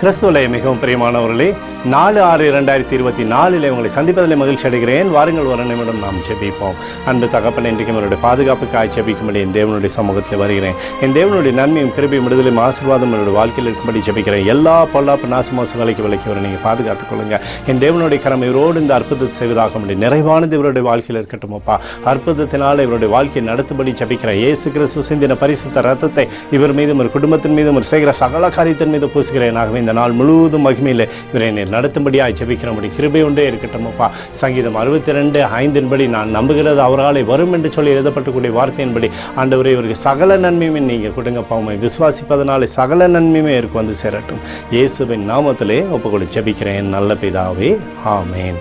கிறிஸ்துவிலே மிகவும் பிரியமானவர்களே, 4/6/2024 உங்களை சந்திப்பதில் மகிழ்ச்சி அடைகிறேன். வாருங்கள், ஒரு நிமிடம் நாம் ஜெபிப்போம். அன்பு தகப்பன், இன்றைக்கு என்னுடைய பாதுகாப்புக்காக ஜெபிக்கும்படி என் தேவனுடைய சமூகத்தில் வருகிறேன். என் தேவனுடைய நன்மையும் கிருபையும் விடுதலையும் ஆசீர்வாதம் என்னுடைய வாழ்க்கையில் இருக்கும்படி ஜெபிக்கிறேன். எல்லா பொல்லாப்பு நாசமோசங்களுக்கு விலக்கி வர நீங்கள் பாதுகாத்துக் கொள்ளுங்க. என் தேவனுடைய கரம் இவரோடு இந்த அற்புதத்தை செய்வதாக முடியும். நிறைவானது இவருடைய வாழ்க்கையில் இருக்கட்டும் அப்பா. அற்புதத்தினால் இவருடைய வாழ்க்கையை நடத்தும்படி ஜெபிக்கிறேன். இயேசு கிறிஸ்து சிந்தின பரிசுத்த ரத்தத்தை இவர் மீதும் ஒரு குடும்பத்தின் மீதும் ஒரு செய்கிற சகல காரியத்தின் மீது பூசுகிறேன். ஆகவே இந்த நாள் முழுவதும் மகிமையில் இவரை நீர் நடத்தும்படியாக ஜெபிக்கிறபடி கிருபை ஒன்றே இருக்கட்டும் அப்பா. சங்கீதம் 62:5 நான் நம்புகிறது அவராலே வரும் என்று சொல்லி எழுதப்பட்டக்கூடிய வார்த்தையின்படி ஆண்டவரே இவருக்கு சகல நன்மையுமே நீங்கள் கொடுங்கப்பா. உம்மை விசுவாசிப்பதனாலே சகல நன்மையுமே இவருக்கு வந்து சேரட்டும். இயேசுவின் நாமத்திலே ஒப்புக்கொடு ஜெபிக்கிறேன் நல்ல பிதாவே, ஆமேன்.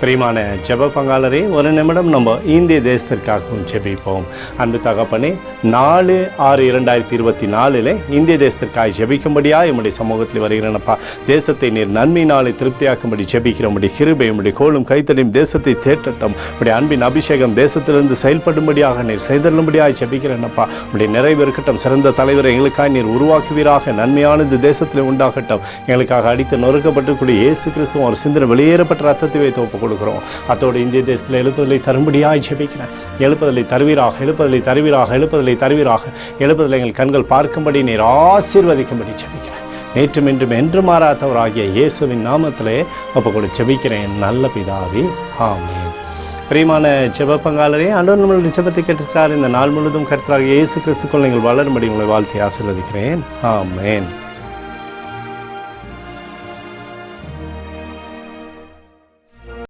பிரியமான ஜெப பங்காளரே, ஒரு நிமிடம் நம்ம இந்திய தேசத்திற்காகவும் ஜெபிப்போம். அன்பு தகப்பனே, 4/6/2024 இந்திய தேசத்திற்காக ஜெபிக்கும்படியாக என்னுடைய சமூகத்தில் வருகிறேனப்பா. தேசத்தை நீர் நன்மையினாலே திருப்தியாக்கும்படி ஜெபிக்கிறபடி கிருபை உம்முடைய கோலும் கைத்தடியும் தேசத்தை தேற்றட்டும். உடைய அன்பின் அபிஷேகம் தேசத்திலிருந்து செயல்படும்படியாக நீர் செய்தள்ளும்படியாக ஜெபிக்கிறேனப்பா. உடைய நிறைவு இருக்கட்டும். சிறந்த தலைவரை எங்களுக்காக நீர் உருவாக்குவீராக. நன்மையானது தேசத்தில் உண்டாகட்டும். எங்களுக்காக அடித்து நொறுக்கப்பட்டிருக்கூடிய இயேசு கிறிஸ்துவும் ஒரு சிந்தனை வெளியேறப்பட்ட ரத்தத்தை வைத்து ஒப்புக் கொடுக்கிறோம். அத்தோடு இந்திய தேசத்தில் எழுப்புதலை தரும்படியாக ஜெபிக்கிறேன். எழுப்புதலை தருவீராக, எழுப்புதலை தருவீராக, எழுப்புதலை தருவீராக. எழுப்புதலை எங்கள் கண்கள் பார்க்கும்படி நீர் ஆசீர்வதிக்கும்படி ஜெபிக்கிறேன். நேற்றும் இன்றும் என்று மாறாதவராகிய இயேசுவின் நாமத்திலே ஒப்புக்கொடு ஜெபிக்கிறேன் நல்ல பிதாவே, ஆமென். பிரியமான ஜெப பங்காளரே, ஆண்டவர் நம்மளுடைய ஜெபத்தை கேட்டிருக்கிறார். இந்த நாள் முழுவதும் கர்த்தராகிய இயேசு கிறிஸ்துக்குள் நீங்கள் வளரும்படி உங்களை வாழ்த்தி ஆசீர்வதிக்கிறேன். ஆமென்.